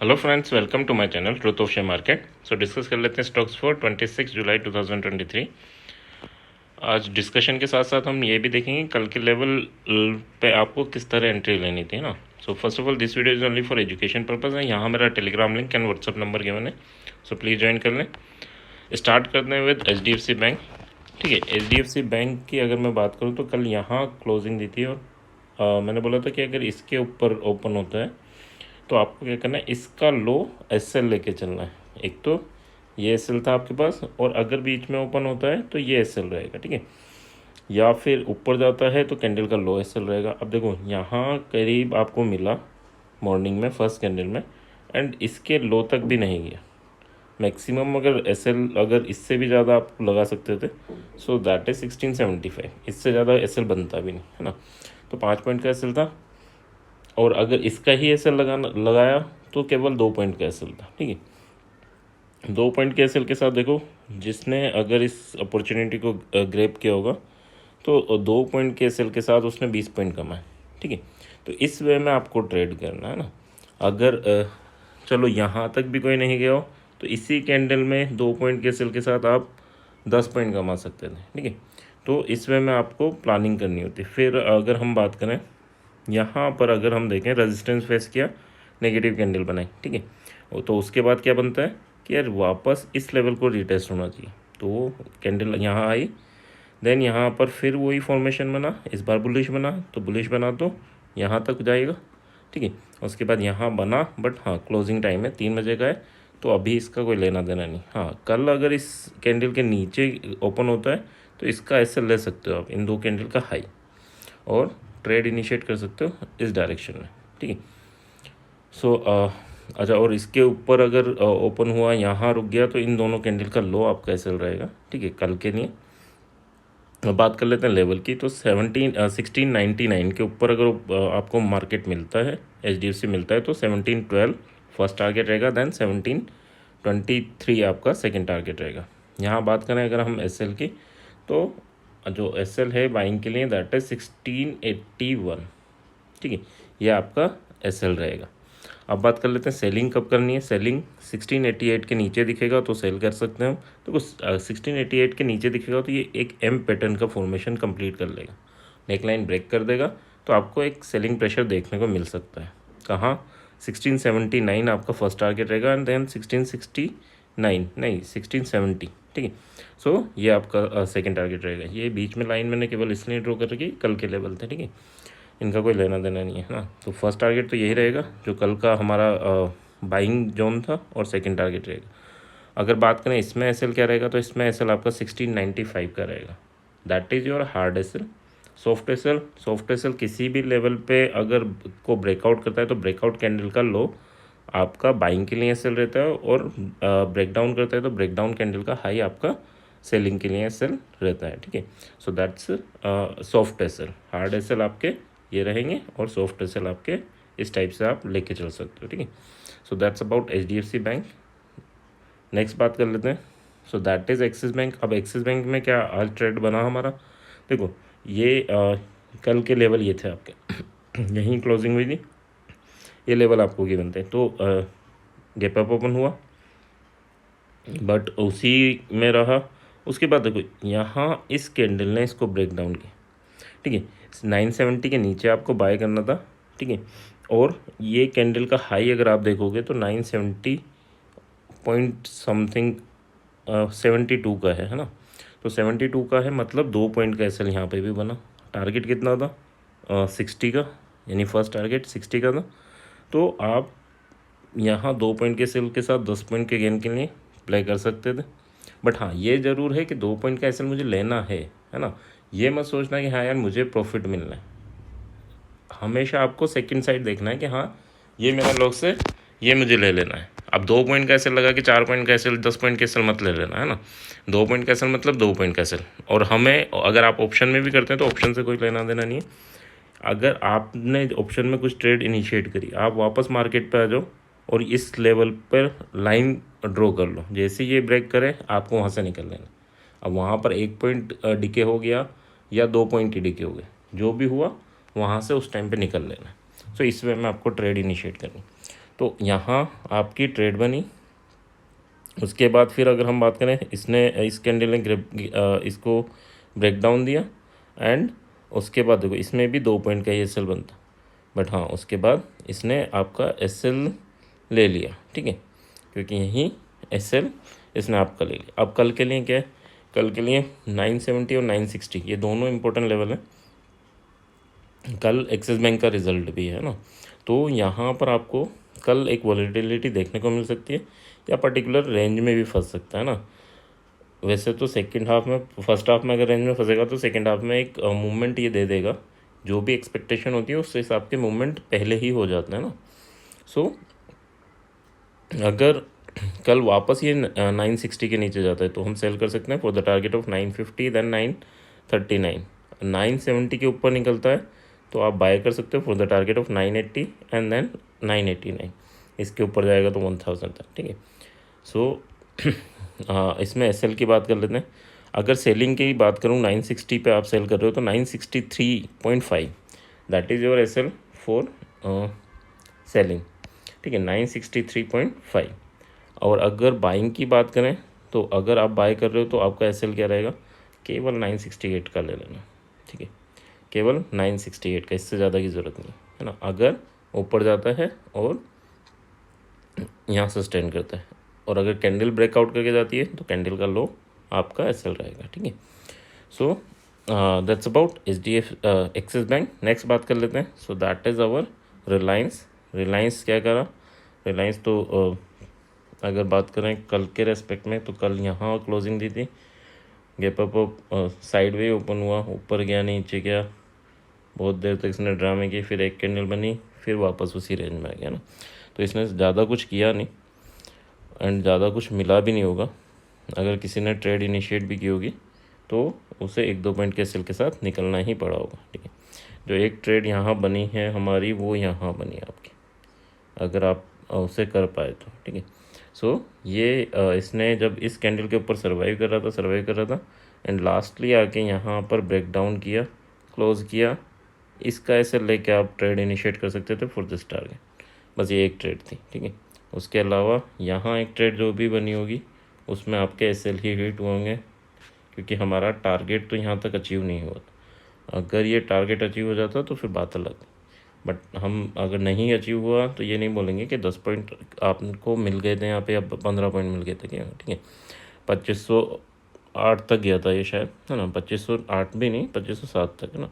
Hello friends, welcome to my channel truth of share market. So discuss कर लेते हैं stocks for 26 जुलाई 2023। आज discussion के साथ साथ हम ये भी देखेंगे कल के लेवल पे आपको किस तरह एंट्री लेनी थी ना। So first of all this video is only for education purpose है। यहाँ मेरा Telegram link and WhatsApp number given है, सो प्लीज़ ज्वाइन कर लें। स्टार्ट करते हैं विद HDFC बैंक। ठीक है, HDFC बैंक की अगर मैं बात करूँ तो कल यहाँ क्लोजिंग दी थी और मैंने बोला था कि अगर इसके ऊपर ओपन होता है तो आपको क्या करना है, इसका लो SL लेके चलना है। एक तो ये SL था आपके पास, और अगर बीच में ओपन होता है तो ये SL रहेगा। ठीक है, या फिर ऊपर जाता है तो कैंडल का लो SL रहेगा। अब देखो यहाँ करीब आपको मिला मॉर्निंग में फर्स्ट कैंडल में, एंड इसके लो तक भी नहीं गया। मैक्सिमम अगर SL अगर इससे भी ज़्यादा आप लगा सकते थे, सो दैट इज 1675। इससे ज़्यादा SL बनता भी नहीं है ना। तो 5 पॉइंट का SL था, और अगर इसका ही SL लगाया तो केवल 2 पॉइंट का SL था। ठीक है, 2 पॉइंट के SL के साथ देखो, जिसने अगर इस अपॉर्चुनिटी को ग्रैब किया होगा तो 2 पॉइंट के SL के साथ उसने 20 पॉइंट कमाए। ठीक है, तो इस वे में आपको ट्रेड करना है ना। अगर चलो यहाँ तक भी कोई नहीं गया हो तो इसी कैंडल में 2 पॉइंट के SL के साथ आप 10 पॉइंट कमा सकते थे। ठीक है, तो इस वे में आपको प्लानिंग करनी होती है। फिर अगर हम बात करें यहाँ पर, अगर हम देखें रेजिस्टेंस फेस किया, नेगेटिव कैंडल बनाई। ठीक है, तो उसके बाद क्या बनता है कि यार वापस इस लेवल को रिटेस्ट होना चाहिए। तो कैंडल यहाँ आई, देन यहाँ पर फिर वही फॉर्मेशन बना, इस बार बुलिश बना, तो बुलिश बना तो यहाँ तक जाएगा। ठीक है, उसके बाद यहाँ बना, बट हाँ क्लोजिंग टाइम है 3 बजे का है, तो अभी इसका कोई लेना देना नहीं। हाँ, कल अगर इस कैंडल के नीचे ओपन होता है तो इसका ऐसे ले सकते हो आप, इन 2 कैंडल का हाई, और ट्रेड इनिशिएट कर सकते हो इस डायरेक्शन में। ठीक है, सो अच्छा, और इसके ऊपर अगर ओपन हुआ, यहाँ रुक गया, तो इन दोनों कैंडल का लो आपका ऐसे रहेगा। ठीक है, कल के लिए बात कर लेते हैं लेवल की। तो 1699 के ऊपर अगर आपको मार्केट मिलता है, HDFC मिलता है, तो 1712 फर्स्ट टारगेट रहेगा, देन 1723 आपका सेकेंड टारगेट रहेगा। यहाँ बात करें अगर हम SL की, तो जो SL है बाइंग के लिए दैट इज 1681। ठीक है, ये आपका SL रहेगा। अब बात कर लेते हैं सेलिंग कब करनी है। सेलिंग 1688 के नीचे दिखेगा तो सेल कर सकते हैं हम। तो 1688 के नीचे दिखेगा तो ये एक M पैटर्न का फॉर्मेशन कंप्लीट कर लेगा, नेकलाइन ब्रेक कर देगा, तो आपको एक सेलिंग प्रेशर देखने को मिल सकता है। कहाँ? 1679 आपका फर्स्ट टारगेट रहेगा, एंड देन 1669 नहीं 1670। ठीक है, सो ये आपका सेकेंड टारगेट रहेगा। ये बीच में लाइन मैंने केवल इसलिए ड्रॉ कर रखी, कल के लेवल थे। ठीक है, इनका कोई लेना देना नहीं है ना। तो फर्स्ट टारगेट तो यही रहेगा जो कल का हमारा बाइंग जोन था, और सेकंड टारगेट रहेगा। अगर बात करें इसमें SL क्या रहेगा, तो इसमें SL आपका 1695 का रहेगा, that is your hard SL। Soft SL किसी भी लेवल पे अगर को ब्रेकआउट करता है तो ब्रेकआउट कैंडल का लो आपका बाइंग के लिए SL रहता है, और ब्रेकडाउन करता है तो ब्रेकडाउन कैंडल का हाई आपका सेलिंग के लिए SL रहता है। ठीक है, so that's soft SL। Hard SL आपके ये रहेंगे, और सॉफ्ट SL आपके इस टाइप से आप लेके चल सकते हो। ठीक है, so that's about HDFC bank. Next बात कर लेते हैं, so that is axis bank. अब एक्सिस बैंक में क्या आज ट्रेड बना हमारा, देखो ये कल के लेवल ये थे आपके यहीं क्लोजिंग हुई थी, ये लेवल आपको ये बनते हैं। तो गैप अप ओपन हुआ, बट उसी में रहा। उसके बाद देखो यहाँ इस कैंडल ने इसको ब्रेक डाउन किया। ठीक है, 970 के नीचे आपको बाय करना था। ठीक है, और ये कैंडल का हाई अगर आप देखोगे तो 970 पॉइंट समथिंग 72 का है ना। तो 72 का है, मतलब 2 पॉइंट का SL यहाँ पे भी बना। टारगेट कितना था? 60 का, यानी फर्स्ट टारगेट 60 का था। तो आप यहाँ 2 पॉइंट के SL के साथ 10 पॉइंट के गेन के लिए प्ले कर सकते थे। बट हाँ, ये ज़रूर है कि 2 पॉइंट का SL मुझे लेना है ना। ये मत सोचना कि हाँ यार मुझे प्रॉफिट मिलना है। हमेशा आपको सेकंड साइड देखना है कि हाँ ये मेरा लॉस है, ये मुझे ले लेना है। अब 2 पॉइंट का SL लगा कि 4 पॉइंट का SL 10 पॉइंट का SL मत ले लेना है ना। 2 पॉइंट का SL मतलब 2 पॉइंट का SL। और हमें अगर आप ऑप्शन में भी करते हैं तो ऑप्शन से कोई लेना देना नहीं है। अगर आपने ऑप्शन में कुछ ट्रेड इनिशिएट करी, आप वापस मार्केट पे आ जाओ और इस लेवल पर लाइन ड्रॉ कर लो। जैसे ये ब्रेक करे आपको वहाँ से निकल लेना। अब वहाँ पर 1 पॉइंट डिके हो गया या 2 पॉइंट ही डिके हो गए, जो भी हुआ वहाँ से उस टाइम पे निकल लेना। सो इस वे में आपको ट्रेड इनिशिएट करनी। तो यहाँ आपकी ट्रेड बनी। उसके बाद फिर अगर हम बात करें, इसने इस कैंडल ने इसको ब्रेक डाउन दिया एंड उसके बाद देखो इसमें भी 2 पॉइंट का ही एस एल बनता, बट हाँ उसके बाद इसने आपका एस एल ले लिया, ठीक है, क्योंकि यहीं एस एल इसने आपका ले लिया। अब कल के लिए क्या है, कल के लिए 970 और 960 ये दोनों इंपॉर्टेंट लेवल हैं। कल एक्सिस बैंक का रिजल्ट भी है ना, तो यहाँ पर आपको कल एक वॉलेटिलिटी देखने को मिल सकती है या पर्टिकुलर रेंज में भी फंस सकता है ना। वैसे तो सेकंड हाफ में, फर्स्ट हाफ में अगर रेंज में फंसेगा तो सेकंड हाफ में एक मूवमेंट ये दे देगा, जो भी एक्सपेक्टेशन होती है उस हिसाब के मूवमेंट पहले ही हो जाते हैं ना। सो अगर कल वापस ये 960 के नीचे जाता है तो हम सेल कर सकते हैं for the target of 950 then 939। 970 के ऊपर निकलता है तो आप बाय कर सकते हो for the target of 980 and then 989। इसके ऊपर जाएगा तो 1000 तक, ठीक है। सो इसमें एसएल की बात कर लेते हैं। अगर सेलिंग की बात करूँ 960 पे आप सेल कर रहे हो तो 963.5 that is your SL for selling, ठीक है, 963.5। और अगर बाइंग की बात करें तो अगर आप बाय कर रहे हो तो आपका एसएल क्या रहेगा, केवल 968 का ले लेना, ठीक है, केवल 968 का, इससे ज़्यादा की ज़रूरत नहीं है ना। अगर ऊपर जाता है और यहाँ सस्टेन करता है और अगर कैंडल ब्रेकआउट करके जाती है तो कैंडल का लो आपका एसएल रहेगा, ठीक है। So that's about HDF Axis Bank. Next बात कर लेते हैं। So that is our Reliance. Reliance क्या करा, रिलायंस तो अगर बात करें कल के रेस्पेक्ट में तो कल यहाँ क्लोजिंग दी थी, gap up side way open हुआ, ऊपर गया नीचे गया, बहुत देर तक इसने ड्रामे की, फिर एक कैंडल बनी, फिर वापस उसी रेंज में आ गया ना। तो इसने ज़्यादा कुछ किया नहीं एंड ज़्यादा कुछ मिला भी नहीं होगा। अगर किसी ने ट्रेड इनिशिएट भी की होगी तो उसे 1-2 पॉइंट के सेल के साथ निकलना ही पड़ा होगा, ठीक है। जो एक ट्रेड यहाँ बनी है हमारी वो यहाँ बनी है आपकी, अगर आप उसे कर पाए तो, ठीक है। सो ये इसने जब इस कैंडल के ऊपर सर्वाइव कर रहा था एंड लास्टली आके यहाँ पर ब्रेक डाउन किया, क्लोज किया, इसका ऐसे लेके आप ट्रेड इनिशिएट कर सकते थे फॉर दिस टारगेट। बस ये एक ट्रेड थी, ठीक है। उसके अलावा यहाँ एक ट्रेड जो भी बनी होगी उसमें आपके एसएल ही हिट होंगे, क्योंकि हमारा टारगेट तो यहाँ तक अचीव नहीं हुआ था। अगर ये टारगेट अचीव हो जाता तो फिर बात अलग, बट हम अगर नहीं अचीव हुआ तो ये नहीं बोलेंगे कि 10 पॉइंट आपको मिल गए थे यहाँ पे या 15 पॉइंट मिल गए थे क्या, ठीक है। 2508 तक गया था ये शायद, है ना, 2508 भी नहीं, 2507 तक, है ना।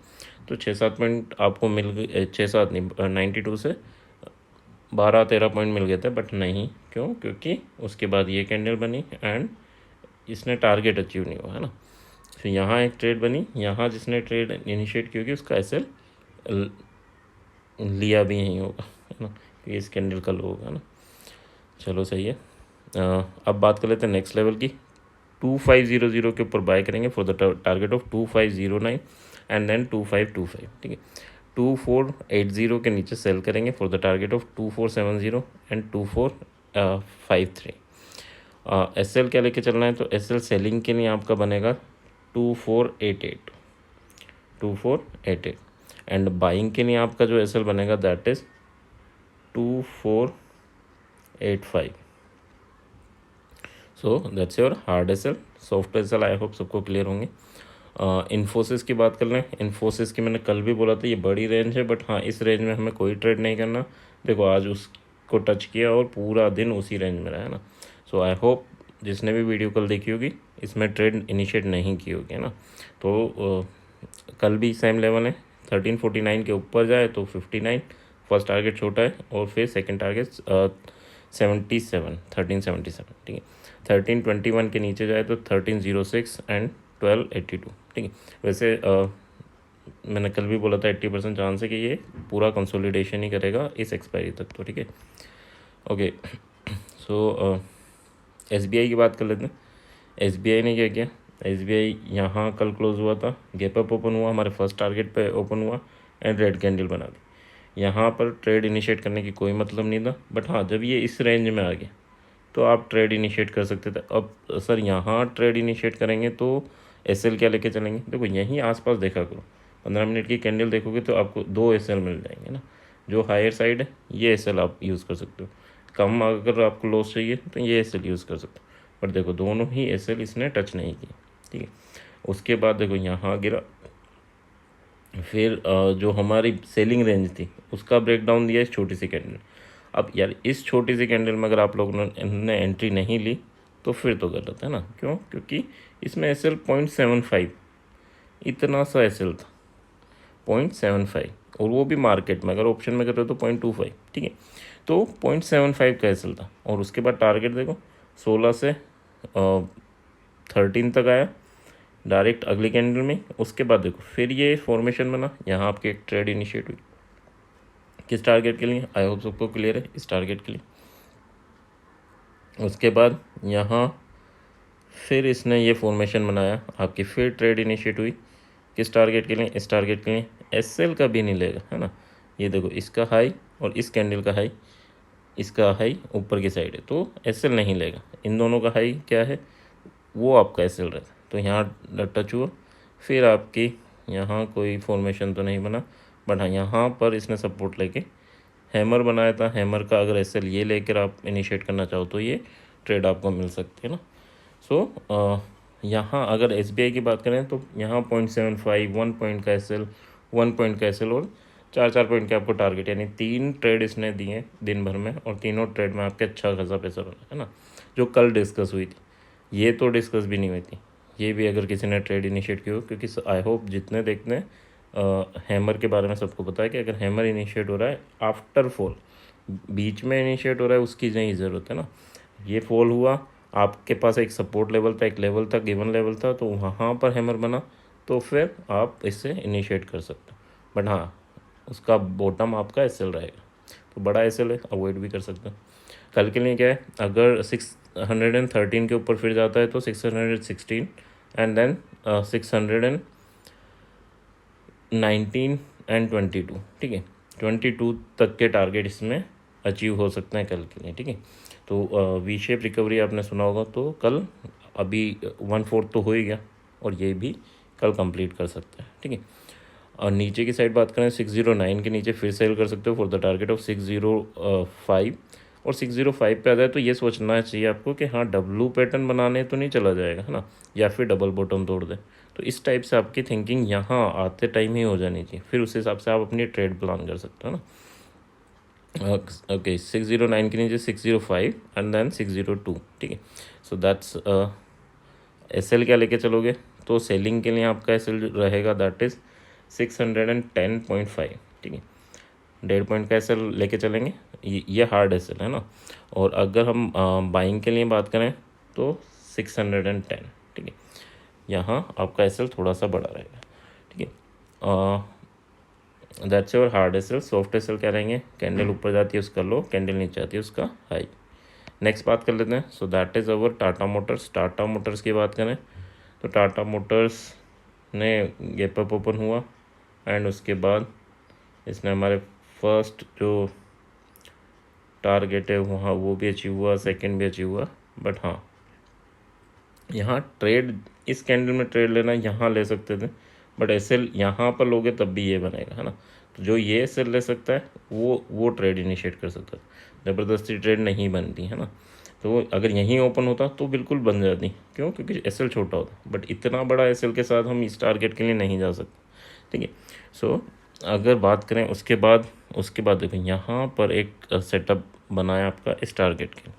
तो 6-7 पॉइंट आपको मिल गए, 6-7 नहीं, 92 से 12-13 पॉइंट मिल गए थे, बट नहीं, क्यों, क्योंकि उसके बाद ये कैंडल बनी एंड इसने टारगेट अचीव नहीं हुआ, है ना। तो यहाँ एक ट्रेड बनी, यहाँ जिसने ट्रेड इनिशिएट की होगी उसका एसएल लिया भी नहीं होगा, है ना, क्योंकि इस कैंडल का लो होगा ना। चलो सही है। अब बात कर लेते हैं नेक्स्ट लेवल की। 2500 के ऊपर बाय करेंगे for the target of 2509 and then 2525, ठीक है। 2480 के नीचे सेल करेंगे for the target of 2470 and 2453। SL क्या लेके चलना है, तो एसएल सेलिंग के लिए आपका बनेगा 2488 एंड बाइंग के लिए आपका जो एसएल बनेगा that is 2485। So that's your hard SL. Soft SL I hope सबको क्लियर होंगे। इन्फोसिस की बात कर लें। इन्फोसिस की मैंने कल भी बोला था ये बड़ी रेंज है, बट हाँ इस रेंज में हमें कोई ट्रेड नहीं करना। देखो आज उसको टच किया और पूरा दिन उसी रेंज में रहा, है ना। सो आई होप जिसने भी वीडियो कल देखी होगी इसमें ट्रेड इनिशिएट नहीं की होगी, है ना। तो कल भी सेम लेवल है, 1349 के ऊपर जाए तो 59 फर्स्ट टारगेट छोटा है और फिर सेकंड टारगेट 1377, ठीक है। 1321 के नीचे जाए तो 1306 एंड 1282, ठीक है। वैसे मैंने कल भी बोला था 80% चांस है कि ये पूरा कंसोलिडेशन ही करेगा इस एक्सपायरी तक, तो ठीक है। ओके, सो एसबीआई की बात कर लेते हैं। एसबीआई ने क्या किया, एसबीआई यहाँ कल क्लोज हुआ था, गैप अप ओपन हुआ, हमारे फर्स्ट टारगेट पे ओपन हुआ एंड रेड कैंडल बना दी। यहाँ पर ट्रेड इनिशिएट करने की कोई मतलब नहीं था, बट हाँ जब ये इस रेंज में आ गया तो आप ट्रेड इनिशिएट कर सकते थे। अब सर यहाँ ट्रेड इनिशिएट करेंगे तो एसएल क्या लेके चलेंगे, देखो यहीं आसपास देखा करो, 15 मिनट की कैंडल देखोगे तो आपको 2 एसएल मिल जाएंगे ना। जो हायर साइड है ये एस एल आप यूज़ कर सकते हो। कम अगर आपको लॉस चाहिए तो ये एस एल यूज़ कर सकते हो। बट देखो दोनों ही एस एल इसने टच नहीं किया, ठीक है। उसके बाद देखो यहाँ गिरा, फिर जो हमारी सेलिंग रेंज थी उसका ब्रेकडाउन दिया इस छोटी सी कैंडल। अब यार इस छोटी सी कैंडल में अगर आप लोगों ने एंट्री नहीं ली तो फिर तो गलत है ना। क्यों? क्योंकि इसमें एस एल 0.75, इतना सा एस एल था 0.75, और वो भी मार्केट में, अगर ऑप्शन में कर रहे हो तो 0.25, ठीक है। तो 0.75 का एस एल था। और उसके बाद टारगेट देखो 16 से 13 तक आया डायरेक्ट अगली कैंडल में। उसके बाद देखो फिर ये फॉर्मेशन बना, यहाँ आपकी एक ट्रेड इनिशिएट हुई किस टारगेट के लिए, आई होप सबको क्लियर है, इस टारगेट के लिए। उसके बाद यहाँ फिर इसने ये फॉर्मेशन बनाया, आपकी फिर ट्रेड इनिशिएट हुई किस टारगेट के लिए, इस टारगेट के लिए। एस एल का भी नहीं लेगा, है ना। ये देखो इसका हाई और इस कैंडल का हाई, इसका हाई ऊपर की साइड है तो एस एल नहीं लेगा। इन दोनों का हाई क्या है, वो आपका एस एल रहता है। तो यहाँ टच हुआ, फिर आपकी यहाँ कोई फॉर्मेशन तो नहीं बना, बट हाँ यहाँ पर इसने सपोर्ट लेके हैमर बनाया था। हैमर का अगर एस एल ये लेकर आप इनिशिएट करना चाहो तो ये ट्रेड आपको मिल सकती है ना। सो यहाँ अगर एस बी आई की बात करें तो यहाँ 0.75, 1 पॉइंट का एस एल, 1 पॉइंट का एस एल, और 4 पॉइंट के आपको टारगेट, यानी 3 ट्रेड इसने दिए दिन भर में, और तीनों ट्रेड में आपके अच्छा खासा पैसा बना, है ना। जो कल डिस्कस हुई थी, ये तो डिस्कस भी नहीं हुई थी, ये भी अगर किसी ने ट्रेड इनिशिएट की हो, क्योंकि आई होप जितने देखते हैं हैमर के बारे में सबको पता है कि अगर हैमर इनिशिएट हो रहा है आफ्टर फॉल, बीच में इनिशिएट हो रहा है, उसकी नहीं ज़रूरत है ना। ये फॉल हुआ, आपके पास एक सपोर्ट लेवल था, एक लेवल था, गिवन लेवल था, तो वहाँ पर हैमर बना तो फिर आप इससे इनिशिएट कर सकते हो। बट हाँ उसका बॉटम आपका एस एल रहेगा, तो बड़ा एस एल है, अवॉइड भी कर सकते हो। कल के लिए क्या है, अगर 613 के ऊपर फिर जाता है तो 616 एंड देन 619 एंड 22, ठीक है। 22 तक के टारगेट इसमें अचीव हो सकते हैं कल के लिए, ठीक है। तो वी शेप रिकवरी आपने सुना होगा, तो कल अभी 1/4 तो हो ही गया, और ये भी कल कंप्लीट कर सकते हैं, ठीक है। और नीचे की साइड बात करें 609 के नीचे फिर सेल कर सकते हो फॉर द टारगेट ऑफ 605, और 605 पे आ जाए तो ये सोचना चाहिए आपको कि हाँ डब्लू पैटर्न बनाने तो नहीं चला जाएगा, है ना, या फिर डबल बॉटम तोड़ दे। तो इस टाइप से आपकी थिंकिंग यहाँ आते टाइम ही हो जानी चाहिए, फिर उस हिसाब से आप अपनी ट्रेड प्लान कर सकते हो ना। ओके 609 के नीचे 605 एंड देन 602, ठीक है। सो दैट्स एस एल क्या लेके चलोगे, तो सेलिंग के लिए आपका एस एल रहेगा दैट इज़ 610.5, ठीक है। 1.5 पॉइंट का एस एल लेके चलेंगे, ये हार्ड एस एल है ना। और अगर हम बाइंग के लिए बात करें तो 610, ठीक है। यहाँ आपका एस एल थोड़ा सा बड़ा रहेगा, ठीक है। That's your hard S L. Soft S L क्या रहेंगे, कैंडल ऊपर जाती है उसका लो, कैंडल नीचे आती है उसका हाई। नेक्स्ट बात कर लेते हैं, so that is our Tata Motors. Tata Motors की बात करें तो टाटा मोटर्स ने गैप अप ओपन हुआ, एंड उसके बाद इसने हमारे फर्स्ट जो टारगेट है वहाँ वो भी अचीव हुआ, सेकंड भी अचीव हुआ। बट हाँ यहाँ ट्रेड, इस कैंडल में ट्रेड लेना यहाँ ले सकते थे, बट एस एल यहाँ पर लोगे तब भी ये बनेगा, है ना। तो जो ये एस एल ले सकता है वो ट्रेड इनिशिएट कर सकता है, ज़बरदस्ती ट्रेड नहीं बनती, है ना। तो अगर यहीं ओपन होता तो बिल्कुल बन जाती, क्यों? क्योंकि एस एल छोटा होता, बट इतना बड़ा एस एल के साथ हम इस टारगेट के लिए नहीं जा सकते, ठीक है। सो अगर बात करें उसके बाद देखो यहाँ पर एक सेटअप बनाया आपका इस टारगेट के लिए,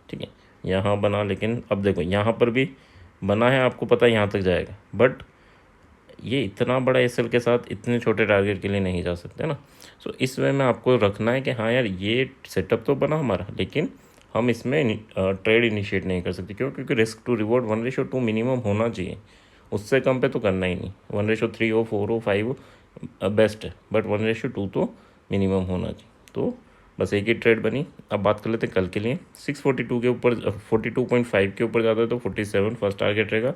ठीक है। यहाँ बना, लेकिन अब देखो यहाँ पर भी बना है, आपको पता है यहाँ तक जाएगा, बट ये इतना बड़ा एस एल के साथ इतने छोटे टारगेट के लिए नहीं जा सकते ना। सो इस वे में आपको रखना है कि हाँ यार ये सेटअप तो बना हमारा, लेकिन हम इसमें ट्रेड इनिशिएट नहीं कर सकते। क्यों? क्योंकि रिस्क टू रिवॉर्ड 1:2 मिनिमम होना चाहिए, उससे कम पे तो करना ही नहीं। 1:3 हो, 4 हो, 5 हो बेस्ट है, बट 1:2 तो मिनिमम होना चाहिए। तो बस एक ही ट्रेड बनी। अब बात कर लेते हैं कल के लिए। 642 के ऊपर 42.5 के ऊपर जाता है तो 47 फर्स्ट टारगेट रहेगा,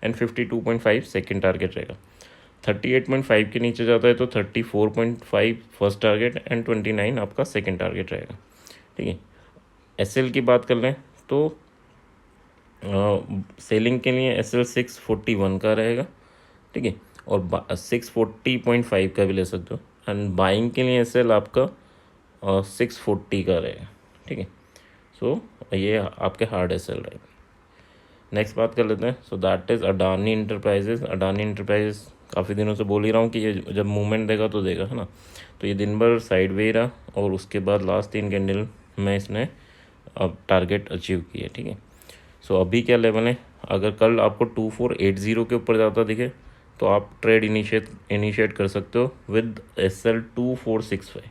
एंड 52.5 सेकेंड टारगेट रहेगा। 38.5 के नीचे जाता है तो 34.5 फर्स्ट टारगेट, एंड 29 आपका सेकेंड टारगेट रहेगा, ठीक है। एस एल की बात कर लें तो सेलिंग के लिए एस एल 641 का रहेगा, ठीक है, और 640.5 का भी ले सकते हो। एंड बाइंग के लिए एस एल आपका 640 का रहेगा, ठीक है। सो ये आपके हार्ड एसएल रहेगा। नेक्स्ट बात कर लेते हैं। So that is Adani enterprises. Adani enterprises काफ़ी दिनों से बोल ही रहा हूँ कि ये जब मूवमेंट देगा तो देगा, है ना। तो ये दिन भर साइड वे रहा और उसके बाद लास्ट 3 कैंडल में इसने अब टारगेट अचीव किया, ठीक है। सो अभी क्या लेवल है, अगर कल आपको 2480 के ऊपर जाता दिखे तो आप ट्रेड इनिशिएट कर सकते हो विद SL 2465,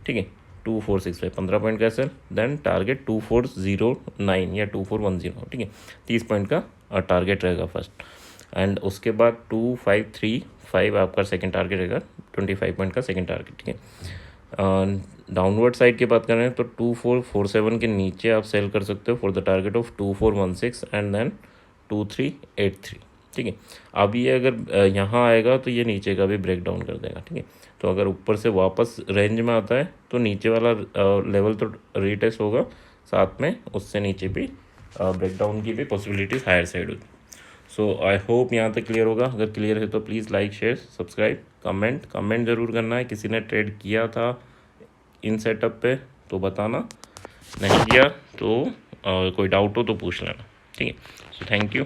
ठीक है। 2465 15 पॉइंट का SL, देन टारगेट 2409 या 2410, ठीक है। 30 पॉइंट का टारगेट रहेगा फर्स्ट, एंड उसके बाद 2535 आपका सेकंड टारगेट रहेगा, 25 पॉइंट का सेकंड टारगेट, ठीक है। डाउनवर्ड साइड की बात करें तो 2447 के नीचे आप सेल कर सकते हो for the target of 2416 and then 2383, ठीक है। अब ये अगर यहाँ आएगा तो ये नीचे का भी ब्रेक डाउन कर देगा, ठीक है। तो अगर ऊपर से वापस रेंज में आता है तो नीचे वाला लेवल तो रीटेस्ट होगा, साथ में उससे नीचे भी ब्रेक डाउन की भी पॉसिबिलिटीज़ हायर साइड होती। सो आई होप यहाँ तक क्लियर होगा। अगर क्लियर है तो please like, share, subscribe, comment ज़रूर करना है। किसी ने ट्रेड किया था इन सेटअप पे तो बताना, नहीं किया तो कोई डाउट हो तो पूछ लेना, ठीक है। So thank you.